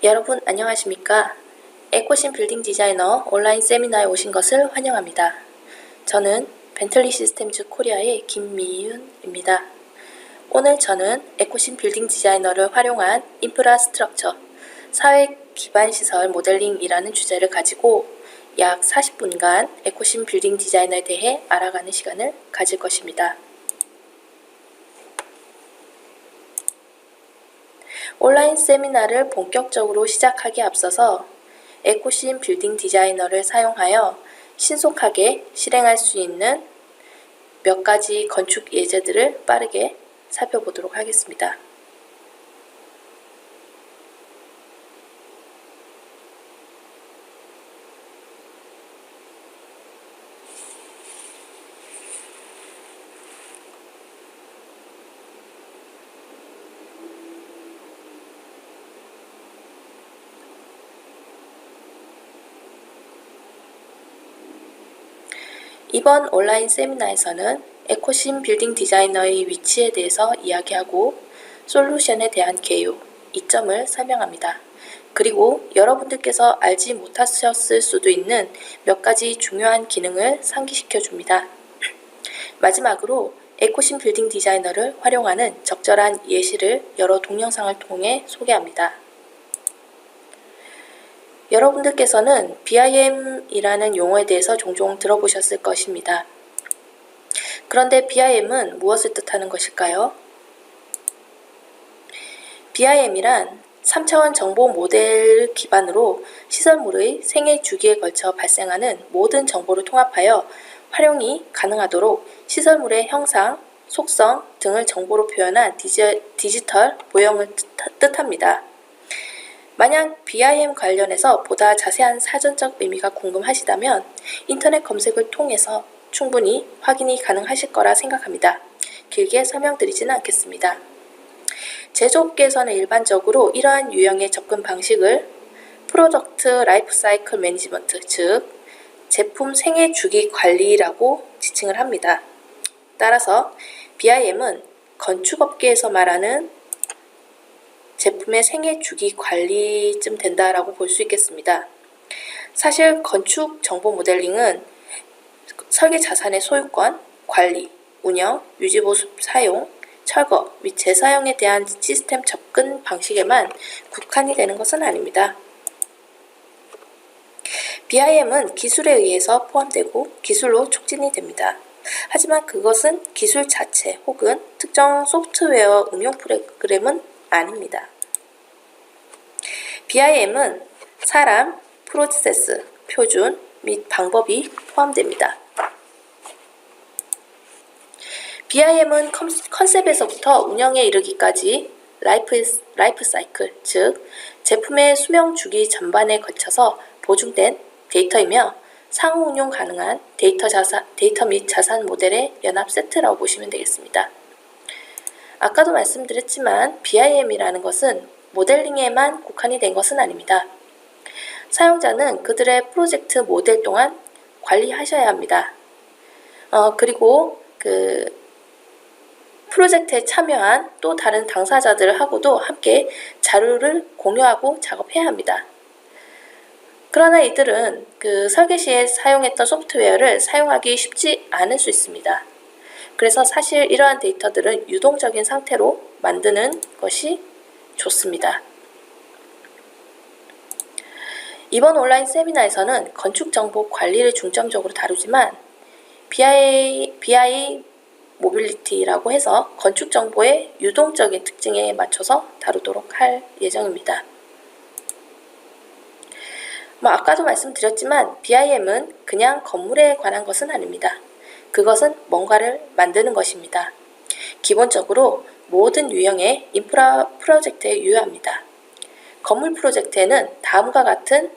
여러분 안녕하십니까? 에코신 빌딩 디자이너 온라인 세미나에 오신 것을 환영합니다. 저는 벤틀리 시스템즈 코리아의 김미윤입니다. 오늘 저는 에코신 빌딩 디자이너를 활용한 인프라스트럭처, 사회 기반 시설 모델링이라는 주제를 가지고 약 40분간 에코신 빌딩 디자이너에 대해 알아가는 시간을 가질 것입니다. 온라인 세미나를 본격적으로 시작하기에 앞서서 에코신 빌딩 디자이너를 사용하여 신속하게 실행할 수 있는 몇 가지 건축 예제들을 빠르게 살펴보도록 하겠습니다. 이번 온라인 세미나에서는 에코신 빌딩 디자이너의 위치에 대해서 이야기하고 솔루션에 대한 개요, 이점을 설명합니다. 그리고 여러분들께서 알지 못하셨을 수도 있는 몇 가지 중요한 기능을 상기시켜 줍니다. 마지막으로 에코신 빌딩 디자이너를 활용하는 적절한 예시를 여러 동영상을 통해 소개합니다. 여러분들께서는 BIM이라는 용어에 대해서 종종 들어보셨을 것입니다. 그런데 BIM은 무엇을 뜻하는 것일까요? BIM이란 3차원 정보 모델을 기반으로 시설물의 생애 주기에 걸쳐 발생하는 모든 정보를 통합하여 활용이 가능하도록 시설물의 형상, 속성 등을 정보로 표현한 디지털 모형을 뜻합니다. 만약 BIM 관련해서 보다 자세한 사전적 의미가 궁금하시다면 인터넷 검색을 통해서 충분히 확인이 가능하실 거라 생각합니다. 길게 설명드리지는 않겠습니다. 제조업계에서는 일반적으로 이러한 유형의 접근 방식을 프로덕트 라이프 사이클 매니지먼트, 즉 제품 생애 주기 관리라고 지칭을 합니다. 따라서 BIM은 건축업계에서 말하는 제품의 생애 주기 관리쯤 된다라고 볼 수 있겠습니다. 사실 건축 정보 모델링은 설계 자산의 소유권, 관리, 운영, 유지 보수 사용, 철거 및 재사용에 대한 시스템 접근 방식에만 국한이 되는 것은 아닙니다. BIM은 기술에 의해서 포함되고 기술로 촉진이 됩니다. 하지만 그것은 기술 자체 혹은 특정 소프트웨어 응용 프로그램은 아닙니다. BIM은 사람, 프로세스, 표준 및 방법이 포함됩니다. BIM은 컨셉에서부터 운영에 이르기까지 라이프 사이클, 즉 제품의 수명 주기 전반에 걸쳐서 보증된 데이터이며 상호 운용 가능한 데이터 및 자산 모델의 연합 세트라고 보시면 되겠습니다. 아까도 말씀드렸지만 BIM이라는 것은 모델링에만 국한이 된 것은 아닙니다. 사용자는 그들의 프로젝트 모델 동안 관리하셔야 합니다. 그리고 프로젝트에 참여한 또 다른 당사자들하고도 함께 자료를 공유하고 작업해야 합니다. 그러나 이들은 설계 시에 사용했던 소프트웨어를 사용하기 쉽지 않을 수 있습니다. 그래서 사실 이러한 데이터들은 유동적인 상태로 만드는 것이 좋습니다. 이번 온라인 세미나에서는 건축 정보 관리를 중점적으로 다루지만 BI 모빌리티라고 해서 건축 정보의 유동적인 특징에 맞춰서 다루도록 할 예정입니다. 아까도 말씀드렸지만 BIM은 그냥 건물에 관한 것은 아닙니다. 그것은 뭔가를 만드는 것입니다. 기본적으로 모든 유형의 인프라 프로젝트에 유효합니다. 건물 프로젝트에는 다음과 같은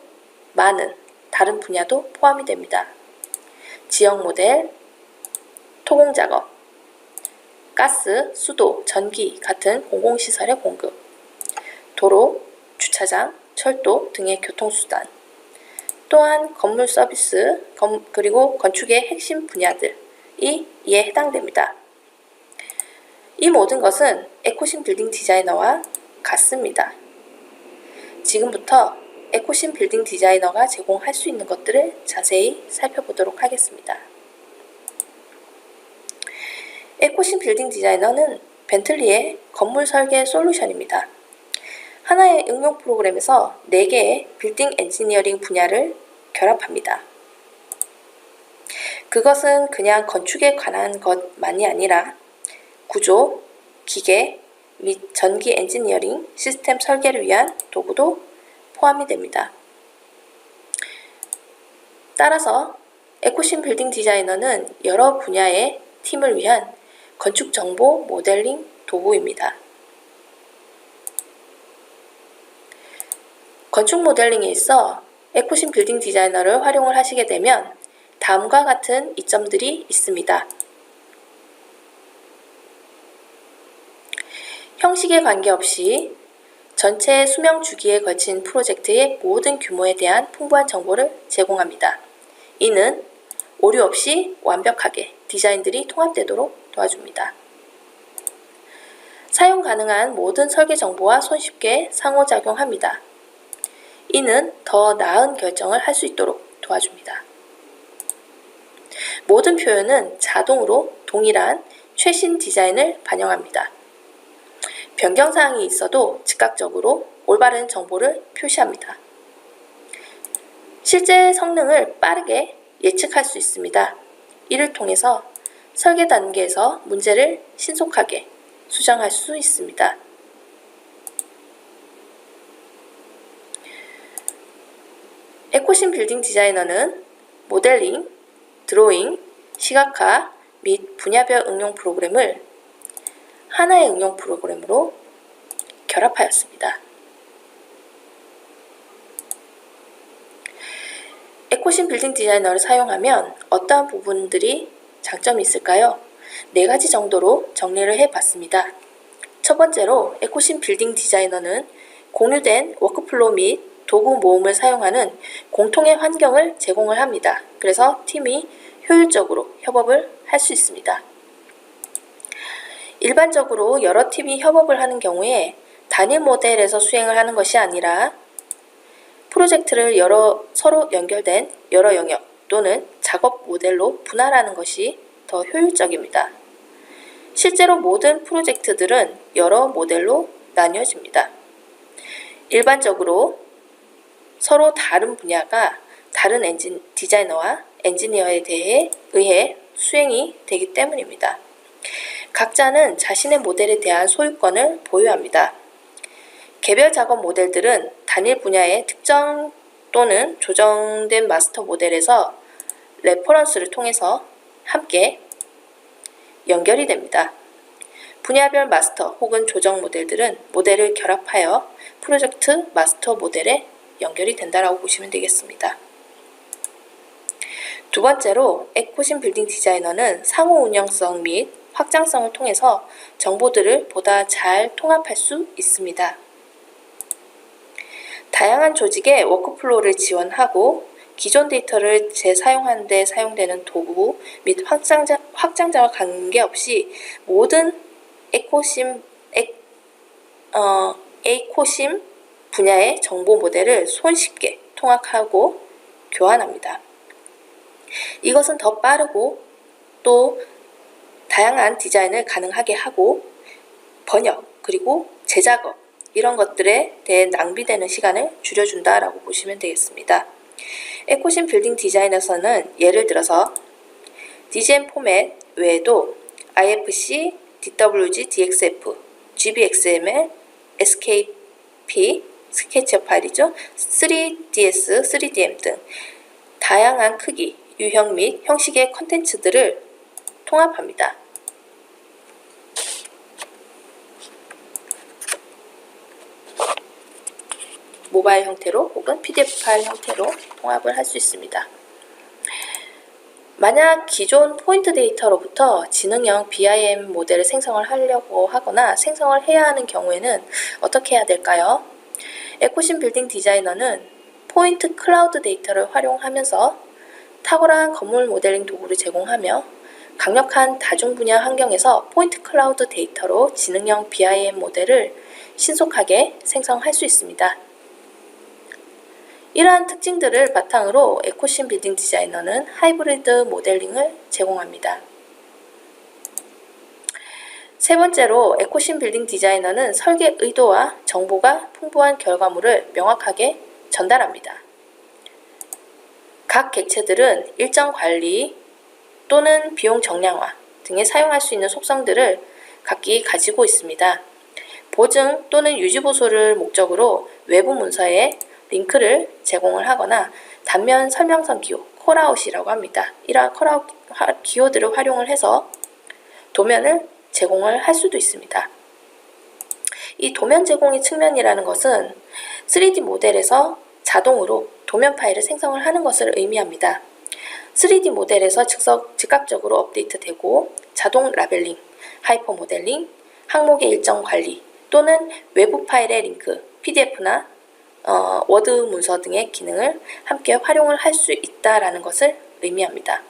많은 다른 분야도 포함이 됩니다. 지역 모델, 토공 작업, 가스, 수도, 전기 같은 공공시설의 공급, 도로, 주차장, 철도 등의 교통수단, 또한 건물 서비스, 그리고 건축의 핵심 분야들이 이에 해당됩니다. 이 모든 것은 에코신 빌딩 디자이너와 같습니다. 지금부터 에코심 빌딩 디자이너가 제공할 수 있는 것들을 자세히 살펴보도록 하겠습니다. 에코심 빌딩 디자이너는 벤틀리의 건물 설계 솔루션입니다. 하나의 응용 프로그램에서 4개의 빌딩 엔지니어링 분야를 결합합니다. 그것은 그냥 건축에 관한 것만이 아니라 구조, 기계 및 전기 엔지니어링, 시스템 설계를 위한 도구도 포함이 됩니다. 따라서 에코심 빌딩 디자이너는 여러 분야의 팀을 위한 건축 정보 모델링 도구입니다. 건축 모델링에 있어 에코심 빌딩 디자이너를 활용을 하시게 되면 다음과 같은 이점들이 있습니다. 형식에 관계없이 전체 수명 주기에 걸친 프로젝트의 모든 규모에 대한 풍부한 정보를 제공합니다. 이는 오류 없이 완벽하게 디자인들이 통합되도록 도와줍니다. 사용 가능한 모든 설계 정보와 손쉽게 상호작용합니다. 이는 더 나은 결정을 할 수 있도록 도와줍니다. 모든 표현은 자동으로 동일한 최신 디자인을 반영합니다. 변경사항이 있어도 즉각적으로 올바른 정보를 표시합니다. 실제 성능을 빠르게 예측할 수 있습니다. 이를 통해서 설계 단계에서 문제를 신속하게 수정할 수 있습니다. 에코심 빌딩 디자이너는 모델링, 드로잉, 시각화 및 분야별 응용 프로그램을 하나의 응용 프로그램으로 결합하였습니다. 에코심 빌딩 디자이너를 사용하면 어떠한 부분들이 장점이 있을까요? 4가지 정도로 정리를 해봤습니다. 첫 번째로 에코심 빌딩 디자이너는 공유된 워크플로우 및 도구 모음을 사용하는 공통의 환경을 제공을 합니다. 그래서 팀이 효율적으로 협업을 할 수 있습니다. 일반적으로 여러 팀이 협업을 하는 경우에 단일 모델에서 수행을 하는 것이 아니라 프로젝트를 서로 연결된 여러 영역 또는 작업 모델로 분할하는 것이 더 효율적입니다. 실제로 모든 프로젝트들은 여러 모델로 나뉘어집니다. 일반적으로 서로 다른 분야가 다른 디자이너와 엔지니어에 의해 수행이 되기 때문입니다. 각자는 자신의 모델에 대한 소유권을 보유합니다. 개별 작업 모델들은 단일 분야의 특정 또는 조정된 마스터 모델에서 레퍼런스를 통해서 함께 연결이 됩니다. 분야별 마스터 혹은 조정 모델들은 모델을 결합하여 프로젝트 마스터 모델에 연결이 된다고 보시면 되겠습니다. 두 번째로 에코심 빌딩 디자이너는 상호 운영성 및 확장성을 통해서 정보들을 보다 잘 통합할 수 있습니다. 다양한 조직의 워크플로우를 지원하고 기존 데이터를 재사용하는 데 사용되는 도구 및 확장자와 관계없이 모든 에코심 분야의 정보 모델을 손쉽게 통합하고 교환합니다. 이것은 더 빠르고 또 다양한 디자인을 가능하게 하고 번역 그리고 재작업 이런 것들에 대해 낭비되는 시간을 줄여준다라고 보시면 되겠습니다. 에코심 빌딩 디자인에서는 예를 들어서 DGM 포맷 외에도 IFC, DWG, DXF, GBXML, SKP, 스케치업 파일이죠. 3DS, 3DM 등 다양한 크기, 유형 및 형식의 콘텐츠들을 통합합니다. 모바일 형태로 혹은 PDF 파일 형태로 통합을 할 수 있습니다. 만약 기존 포인트 데이터로부터 지능형 BIM 모델을 생성을 하려고 하거나 생성을 해야 하는 경우에는 어떻게 해야 될까요? 에코심 빌딩 디자이너는 포인트 클라우드 데이터를 활용하면서 탁월한 건물 모델링 도구를 제공하며 강력한 다중 분야 환경에서 포인트 클라우드 데이터로 지능형 BIM 모델을 신속하게 생성할 수 있습니다. 이러한 특징들을 바탕으로 에코신 빌딩 디자이너는 하이브리드 모델링을 제공합니다. 세 번째로 에코신 빌딩 디자이너는 설계 의도와 정보가 풍부한 결과물을 명확하게 전달합니다. 각 객체들은 일정 관리 또는 비용 정량화 등에 사용할 수 있는 속성들을 각기 가지고 있습니다. 보증 또는 유지 보수를 목적으로 외부 문서에 링크를 제공을 하거나 단면 설명서 기호, 콜아웃이라고 합니다. 이러한 콜아웃 기호들을 활용을 해서 도면을 제공을 할 수도 있습니다. 이 도면 제공의 측면이라는 것은 3D 모델에서 자동으로 도면 파일을 생성을 하는 것을 의미합니다. 3D 모델에서 즉각적으로 업데이트되고 자동 라벨링, 하이퍼 모델링, 항목의 일정 관리 또는 외부 파일의 링크, PDF나 워드 문서 등의 기능을 함께 활용을 할 수 있다는 것을 의미합니다.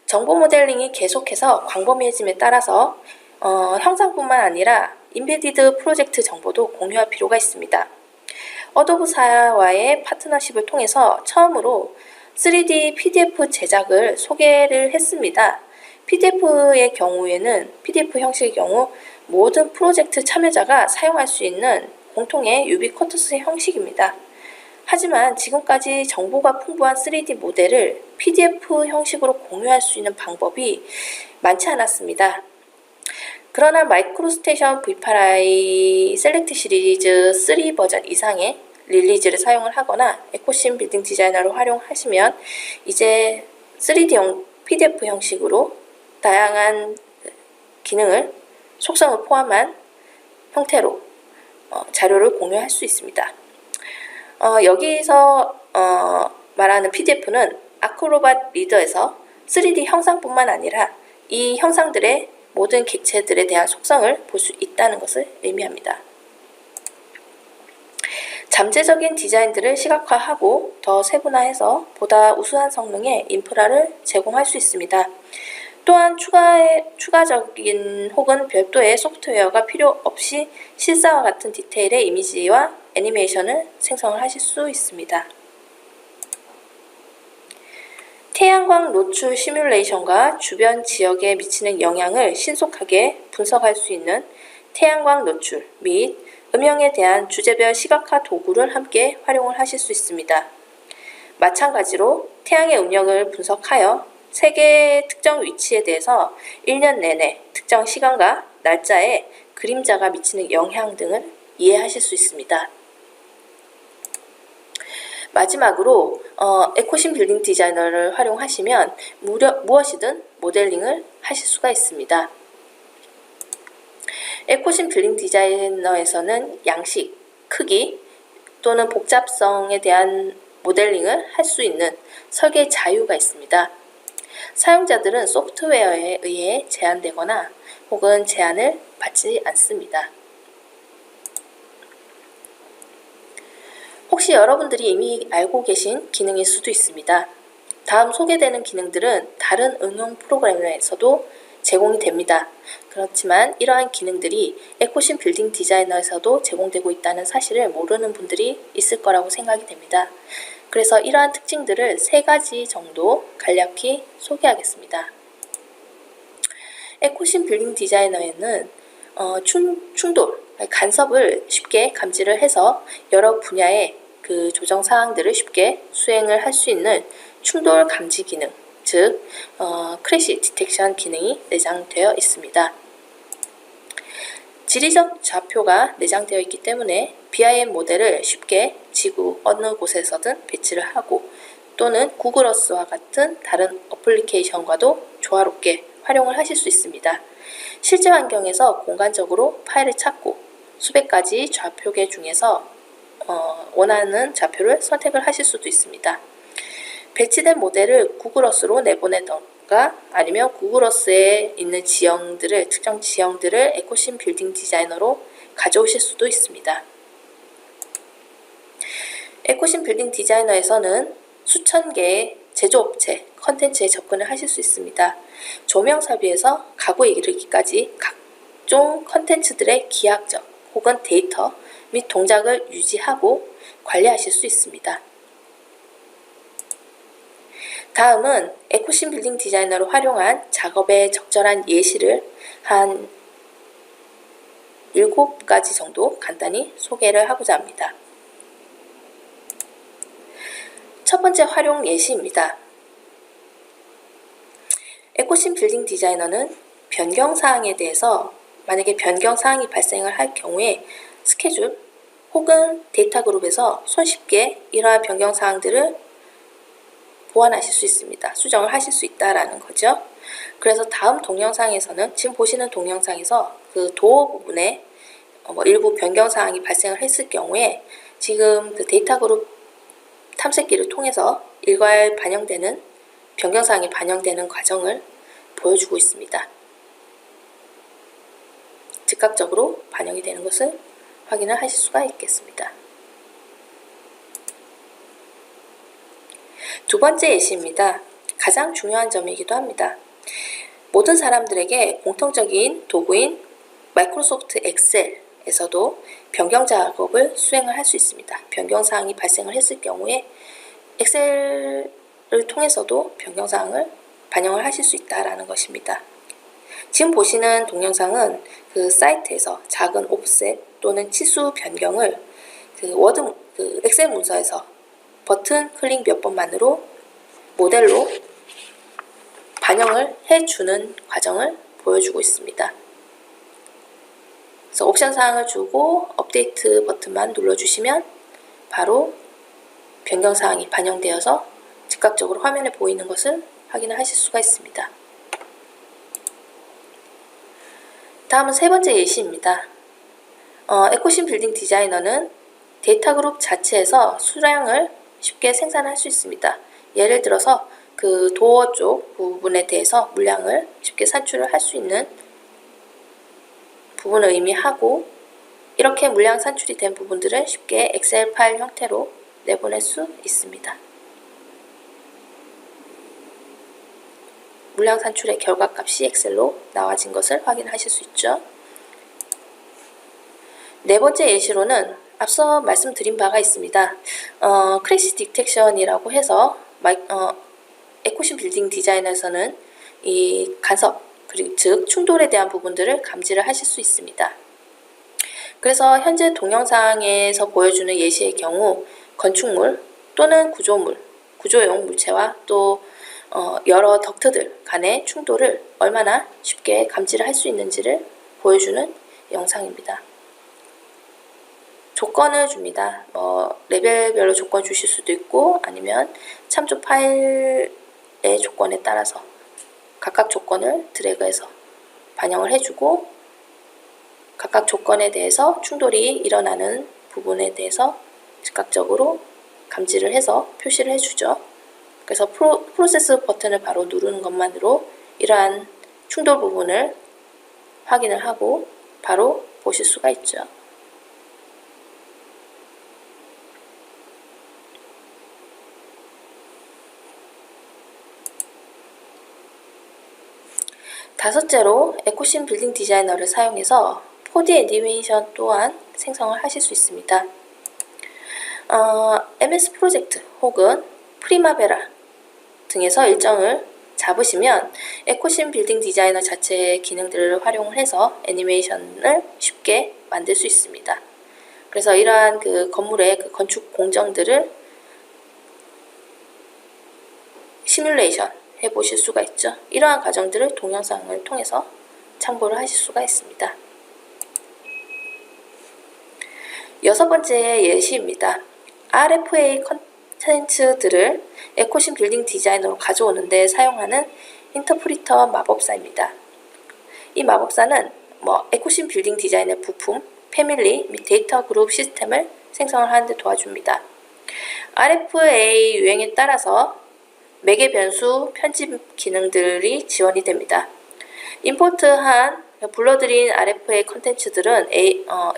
정보 모델링이 계속해서 광범위해짐에 따라서 형상뿐만 아니라 인베디드 프로젝트 정보도 공유할 필요가 있습니다. 어도브사와의 파트너십을 통해서 처음으로 3D PDF 제작을 소개를 했습니다. PDF의 경우에는 PDF 형식의 경우 모든 프로젝트 참여자가 사용할 수 있는 공통의 유비쿼터스 형식입니다. 하지만 지금까지 정보가 풍부한 3D 모델을 PDF 형식으로 공유할 수 있는 방법이 많지 않았습니다. 그러나 마이크로스테이션 V8i 셀렉트 시리즈 3 버전 이상의 릴리즈를 사용을 하거나 에코신 빌딩 디자이너를 활용하시면 이제 3D PDF 형식으로 다양한 기능을 속성을 포함한 형태로 자료를 공유할 수 있습니다. 여기서 말하는 PDF는 아크로밧 리더에서 3D 형상뿐만 아니라 이 형상들의 모든 객체들에 대한 속성을 볼 수 있다는 것을 의미합니다. 잠재적인 디자인들을 시각화하고 더 세분화해서 보다 우수한 성능의 인프라를 제공할 수 있습니다. 또한 추가적인 혹은 별도의 소프트웨어가 필요 없이 실사와 같은 디테일의 이미지와 애니메이션을 생성을 하실 수 있습니다. 태양광 노출 시뮬레이션과 주변 지역에 미치는 영향을 신속하게 분석할 수 있는 태양광 노출 및 음영에 대한 주제별 시각화 도구를 함께 활용을 하실 수 있습니다. 마찬가지로 태양의 음영을 분석하여 세계의 특정 위치에 대해서 1년 내내 특정 시간과 날짜에 그림자가 미치는 영향 등을 이해하실 수 있습니다. 마지막으로 에코신 빌딩 디자이너를 활용하시면 무엇이든 모델링을 하실 수가 있습니다. 에코신 빌딩 디자이너에서는 양식, 크기 또는 복잡성에 대한 모델링을 할 수 있는 설계 자유가 있습니다. 사용자들은 소프트웨어에 의해 제한되거나 혹은 제한을 받지 않습니다. 혹시 여러분들이 이미 알고 계신 기능일 수도 있습니다. 다음 소개되는 기능들은 다른 응용 프로그램에서도 제공이 됩니다. 그렇지만 이러한 기능들이 에코신 빌딩 디자이너에서도 제공되고 있다는 사실을 모르는 분들이 있을 거라고 생각이 됩니다. 그래서 이러한 특징들을 3가지 정도 간략히 소개하겠습니다. 에코신 빌딩 디자이너에는 충돌, 간섭을 쉽게 감지를 해서 여러 분야의 그 조정 사항들을 쉽게 수행을 할 수 있는 충돌 감지 기능, 즉 크래시 디텍션 기능이 내장되어 있습니다. 지리적 좌표가 내장되어 있기 때문에 BIM 모델을 쉽게 지구 어느 곳에서든 배치를 하고 또는 구글 어스와 같은 다른 어플리케이션과도 조화롭게 활용을 하실 수 있습니다. 실제 환경에서 공간적으로 파일을 찾고 수백 가지 좌표계 중에서 원하는 좌표를 선택을 하실 수도 있습니다. 배치된 모델을 구글 어스로 내보내던가 아니면 구글 어스에 있는 특정 지형들을 에코신 빌딩 디자이너로 가져오실 수도 있습니다. 에코신 빌딩 디자이너에서는 수천 개의 제조업체, 컨텐츠에 접근을 하실 수 있습니다. 조명 설비에서 가구에 이르기까지 각종 컨텐츠들의 기하학적 혹은 데이터 및 동작을 유지하고 관리하실 수 있습니다. 다음은 에코신 빌딩 디자이너를 활용한 작업에 적절한 예시를 한 7가지 정도 간단히 소개를 하고자 합니다. 첫 번째 활용 예시입니다. 에코신 빌딩 디자이너는 변경사항에 대해서 만약에 변경사항이 발생을 할 경우에 스케줄 혹은 데이터 그룹에서 손쉽게 이러한 변경사항들을 보완하실 수 있습니다. 수정을 하실 수 있다라는 거죠. 그래서 다음 동영상에서는 지금 보시는 동영상에서 그 도어 부분에 일부 변경사항이 발생을 했을 경우에 지금 그 데이터 그룹 탐색기를 통해서 일괄 반영되는 변경사항이 반영되는 과정을 보여주고 있습니다. 즉각적으로 반영이 되는 것을 확인을 하실 수가 있겠습니다. 두 번째 예시입니다. 가장 중요한 점이기도 합니다. 모든 사람들에게 공통적인 도구인 마이크로소프트 엑셀에서도 변경 작업을 수행을 할 수 있습니다. 변경사항이 발생을 했을 경우에 엑셀을 통해서도 변경사항을 반영을 하실 수 있다는 것입니다. 지금 보시는 동영상은 그 사이트에서 작은 옵셋 또는 치수 변경을 그 엑셀 문서에서 버튼 클릭 몇 번만으로 모델로 반영을 해주는 과정을 보여주고 있습니다. 그래서 옵션 사항을 주고 업데이트 버튼만 눌러주시면 바로 변경 사항이 반영되어서 즉각적으로 화면에 보이는 것을 확인을 하실 수가 있습니다. 다음은 세 번째 예시입니다. 에코신 빌딩 디자이너는 데이터 그룹 자체에서 수량을 쉽게 생산할 수 있습니다. 예를 들어서 그 도어 쪽 부분에 대해서 물량을 쉽게 산출을 할 수 있는 부분을 의미하고 이렇게 물량 산출이 된 부분들을 쉽게 엑셀 파일 형태로 내보낼 수 있습니다. 물량 산출의 결과값이 엑셀로 나와진 것을 확인하실 수 있죠. 네 번째 예시로는 앞서 말씀드린 바가 있습니다. 크래시 디텍션이라고 해서 에코신 빌딩 디자인에서는 이 간섭, 그리고 즉 충돌에 대한 부분들을 감지를 하실 수 있습니다. 그래서 현재 동영상에서 보여주는 예시의 경우 건축물 또는 구조용 물체와 또 여러 덕트들 간의 충돌을 얼마나 쉽게 감지를 할 수 있는지를 보여주는 영상입니다. 조건을 줍니다. 레벨별로 조건 주실 수도 있고 아니면 참조 파일의 조건에 따라서 각각 조건을 드래그해서 반영을 해주고 각각 조건에 대해서 충돌이 일어나는 부분에 대해서 즉각적으로 감지를 해서 표시를 해주죠. 그래서 프로세스 버튼을 바로 누르는 것만으로 이러한 충돌 부분을 확인을 하고 바로 보실 수가 있죠. 다섯째로 에코신 빌딩 디자이너를 사용해서 4D 애니메이션 또한 생성을 하실 수 있습니다. MS 프로젝트 혹은 프리마베라 등에서 일정을 잡으시면 에코신 빌딩 디자이너 자체의 기능들을 활용을 해서 애니메이션을 쉽게 만들 수 있습니다. 그래서 이러한 그 건물의 그 건축 공정들을 시뮬레이션 해보실 수가 있죠. 이러한 과정들을 동영상을 통해서 참고를 하실 수가 있습니다. 여섯 번째 예시입니다. RFA 컨텐츠들을 에코신 빌딩 디자이너로 가져오는데 사용하는 인터프리터 마법사입니다. 이 마법사는 에코신 빌딩 디자인의 부품, 패밀리 및 데이터 그룹 시스템을 생성을 하는 데 도와줍니다. RFA 유행에 따라서 매개 변수 편집 기능들이 지원이 됩니다. 임포트한 불러들인 RFA 컨텐츠들은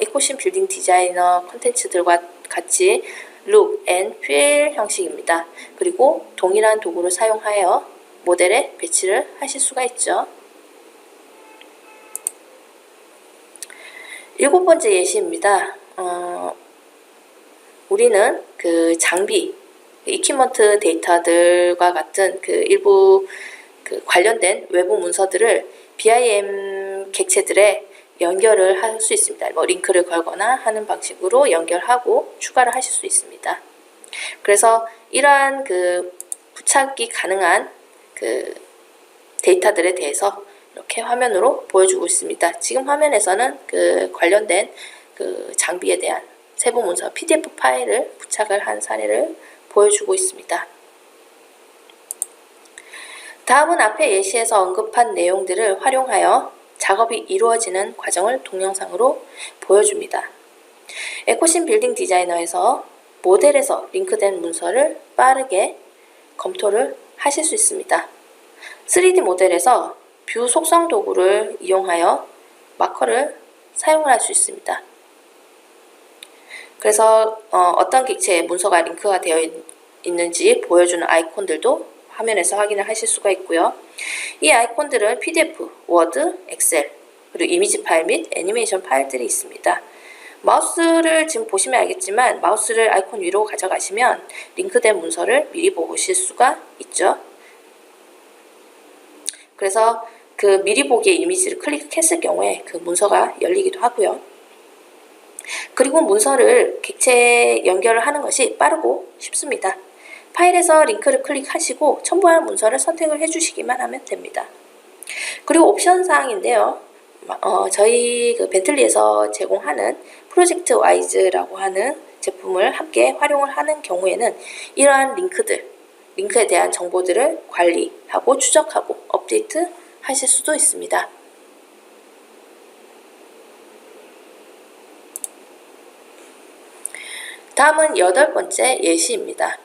에코신 빌딩 디자이너 컨텐츠들과 같이 look and feel 형식입니다. 그리고 동일한 도구를 사용하여 모델에 배치를 하실 수가 있죠. 일곱 번째 예시입니다. 우리는 그 장비, 이퀴먼트 데이터들과 같은 그 일부 그 관련된 외부 문서들을 BIM 객체들에 연결을 할 수 있습니다. 뭐 링크를 걸거나 하는 방식으로 연결하고 추가를 하실 수 있습니다. 그래서 이러한 그 부착이 가능한 그 데이터들에 대해서 이렇게 화면으로 보여주고 있습니다. 지금 화면에서는 그 관련된 그 장비에 대한 세부 문서 PDF 파일을 부착을 한 사례를 보여주고 있습니다. 다음은 앞에 예시에서 언급한 내용들을 활용하여 작업이 이루어지는 과정을 동영상으로 보여줍니다. 에코신 빌딩 디자이너에서 모델에서 링크된 문서를 빠르게 검토를 하실 수 있습니다. 3D 모델에서 뷰 속성 도구를 이용하여 마커를 사용을 할 수 있습니다. 그래서 어떤 객체에 문서가 링크가 되어 있는지 보여주는 아이콘들도 화면에서 확인을 하실 수가 있고요. 이 아이콘들은 PDF, 워드, 엑셀, 그리고 이미지 파일 및 애니메이션 파일들이 있습니다. 마우스를 지금 보시면 알겠지만 마우스를 아이콘 위로 가져가시면 링크된 문서를 미리 보실 수가 있죠. 그래서 그 미리 보기의 이미지를 클릭했을 경우에 그 문서가 열리기도 하고요. 그리고 문서를 객체에 연결을 하는 것이 빠르고 쉽습니다. 파일에서 링크를 클릭하시고 첨부할 문서를 선택을 해주시기만 하면 됩니다. 그리고 옵션 사항인데요. 저희 그 벤틀리에서 제공하는 프로젝트 와이즈라고 하는 제품을 함께 활용을 하는 경우에는 이러한 링크에 대한 정보들을 관리하고 추적하고 업데이트 하실 수도 있습니다. 다음은 8번째 예시입니다.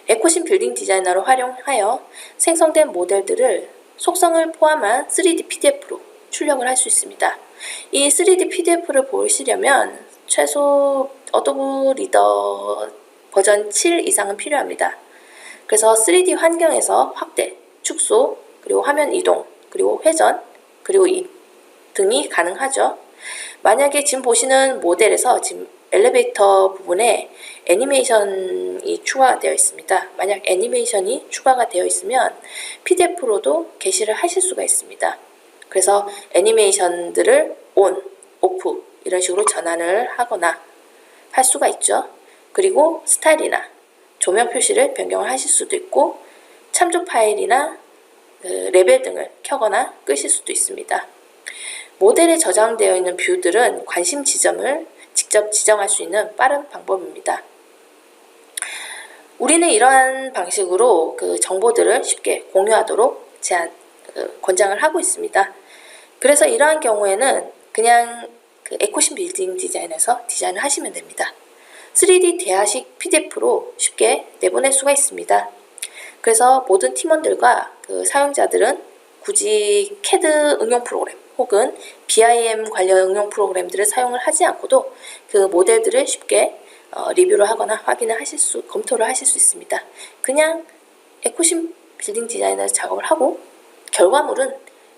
에코신 빌딩 디자이너를 활용하여 생성된 모델들을 속성을 포함한 3D PDF로 출력을 할 수 있습니다. 이 3D PDF를 보시려면 최소 어도브 리더 버전 7 이상은 필요합니다. 그래서 3D 환경에서 확대, 축소, 그리고 화면 이동, 그리고 회전, 그리고 등이 가능하죠. 만약에 지금 보시는 모델에서 지금 엘리베이터 부분에 애니메이션이 추가가 되어 있습니다. 만약 애니메이션이 추가가 되어 있으면 PDF로도 게시를 하실 수가 있습니다. 그래서 애니메이션들을 ON, OFF 이런 식으로 전환을 하거나 할 수가 있죠. 그리고 스타일이나 조명 표시를 변경을 하실 수도 있고 참조 파일이나 레벨 등을 켜거나 끄실 수도 있습니다. 모델에 저장되어 있는 뷰들은 관심 지점을 직접 지정할 수 있는 빠른 방법입니다. 우리는 이러한 방식으로 그 정보들을 쉽게 공유하도록 권장을 하고 있습니다. 그래서 이러한 경우에는 그냥 그 에코신 빌딩 디자인에서 디자인을 하시면 됩니다. 3D 대화식 PDF로 쉽게 내보낼 수가 있습니다. 그래서 모든 팀원들과 그 사용자들은 굳이 CAD 응용 프로그램 혹은 BIM 관련 응용 프로그램들을 사용을 하지 않고도 그 모델들을 쉽게 리뷰를 하거나 검토를 하실 수 있습니다. 그냥 에코신 빌딩 디자이너에서 작업을 하고 결과물은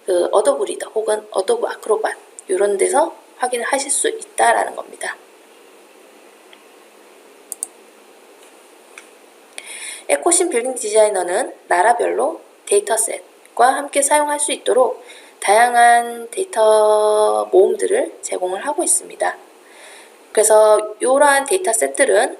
그 어도브 리더 혹은 어도브 아크로밧 이런 데서 확인을 하실 수 있다라는 겁니다. 에코신 빌딩 디자이너는 나라별로 데이터셋과 함께 사용할 수 있도록 다양한 데이터 모음들을 제공을 하고 있습니다. 그래서 이러한 데이터셋들은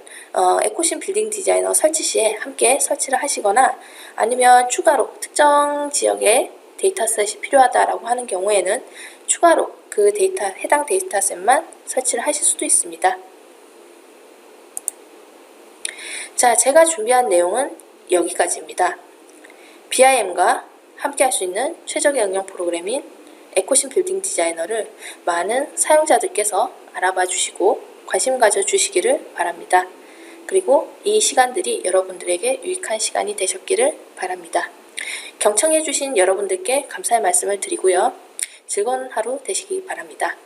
에코신 빌딩 디자이너 설치 시에 함께 설치를 하시거나 아니면 추가로 특정 지역에 데이터셋이 필요하다라고 하는 경우에는 추가로 그 해당 데이터셋만 설치를 하실 수도 있습니다. 자, 제가 준비한 내용은 여기까지입니다. BIM과 함께 할 수 있는 최적의 응용 프로그램인 에코신 빌딩 디자이너를 많은 사용자들께서 알아봐 주시고 관심 가져 주시기를 바랍니다. 그리고 이 시간들이 여러분들에게 유익한 시간이 되셨기를 바랍니다. 경청해 주신 여러분들께 감사의 말씀을 드리고요. 즐거운 하루 되시기 바랍니다.